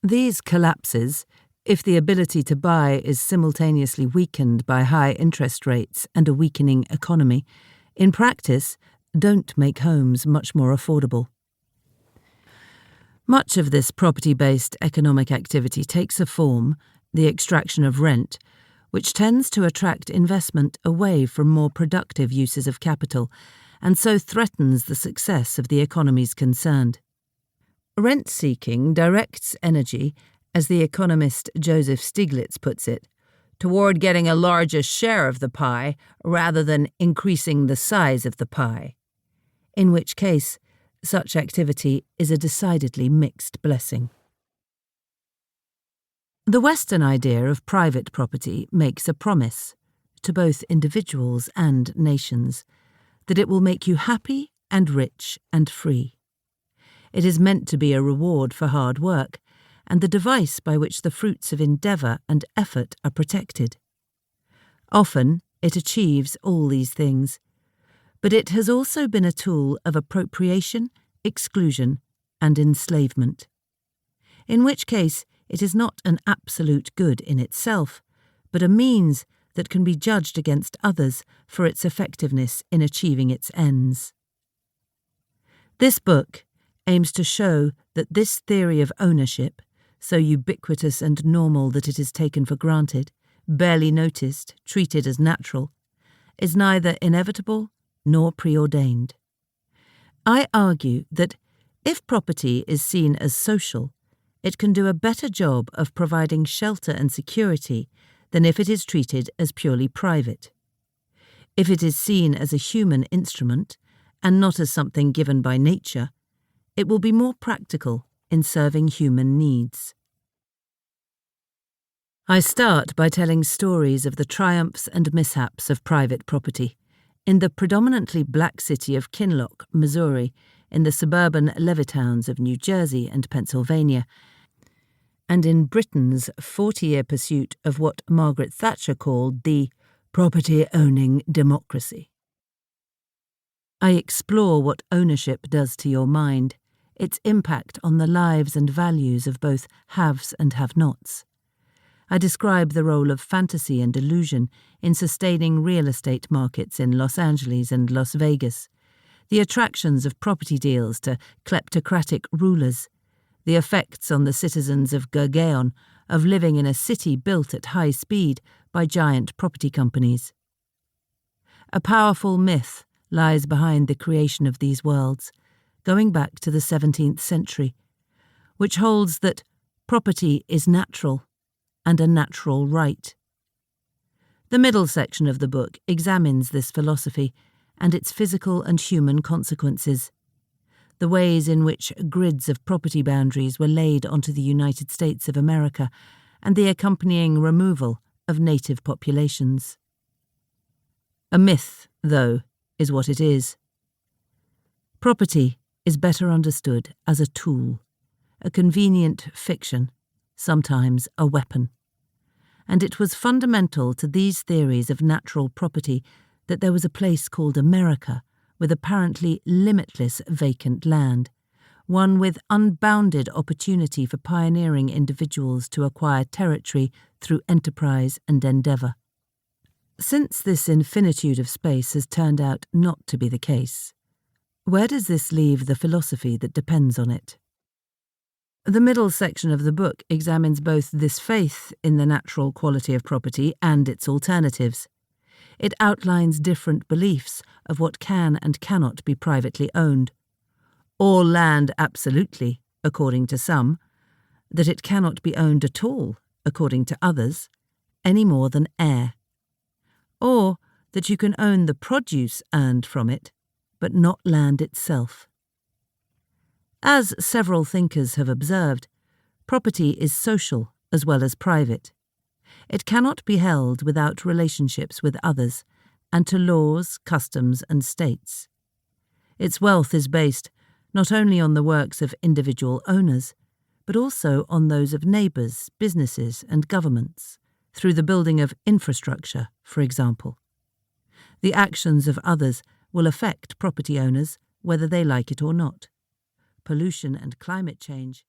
These collapses, if the ability to buy is simultaneously weakened by high interest rates and a weakening economy, in practice don't make homes much more affordable. Much of this property-based economic activity takes a form, the extraction of rent, which tends to attract investment away from more productive uses of capital and so threatens the success of the economies concerned. Rent-seeking directs energy, as the economist Joseph Stiglitz puts it, toward getting a larger share of the pie rather than increasing the size of the pie, in which case such activity is a decidedly mixed blessing. The Western idea of private property makes a promise, to both individuals and nations, that it will make you happy and rich and free. It is meant to be a reward for hard work, and the device by which the fruits of endeavour and effort are protected. Often it achieves all these things, but it has also been a tool of appropriation, exclusion, and enslavement, in which case it is not an absolute good in itself, but a means that can be judged against others for its effectiveness in achieving its ends. This book aims to show that this theory of ownership, so ubiquitous and normal that it is taken for granted, barely noticed, treated as natural, is neither inevitable nor preordained. I argue that if property is seen as social, it can do a better job of providing shelter and security than if it is treated as purely private. If it is seen as a human instrument, and not as something given by nature, it will be more practical in serving human needs. I start by telling stories of the triumphs and mishaps of private property in the predominantly black city of Kinloch, Missouri, in the suburban Levittowns of New Jersey and Pennsylvania, and in Britain's 40-year pursuit of what Margaret Thatcher called the property-owning democracy. I explore what ownership does to your mind, its impact on the lives and values of both haves and have-nots. I describe the role of fantasy and illusion in sustaining real estate markets in Los Angeles and Las Vegas, the attractions of property deals to kleptocratic rulers, the effects on the citizens of Gurugram of living in a city built at high speed by giant property companies. A powerful myth lies behind the creation of these worlds, going back to the 17th century, which holds that property is natural and a natural right. The middle section of the book examines this philosophy and its physical and human consequences, the ways in which grids of property boundaries were laid onto the United States of America and the accompanying removal of native populations. A myth, though, is what it is. Property is better understood as a tool, a convenient fiction, sometimes a weapon. And it was fundamental to these theories of natural property that there was a place called America with apparently limitless vacant land, one with unbounded opportunity for pioneering individuals to acquire territory through enterprise and endeavour. Since this infinitude of space has turned out not to be the case, where does this leave the philosophy that depends on it? The middle section of the book examines both this faith in the natural quality of property and its alternatives. It outlines different beliefs of what can and cannot be privately owned. All land absolutely, according to some, that it cannot be owned at all, according to others, any more than air. Or that you can own the produce earned from it, but not land itself. As several thinkers have observed, property is social as well as private. It cannot be held without relationships with others and to laws, customs, and states. Its wealth is based not only on the works of individual owners, but also on those of neighbours, businesses, and governments, through the building of infrastructure, for example. The actions of others will affect property owners whether they like it or not. Pollution and climate change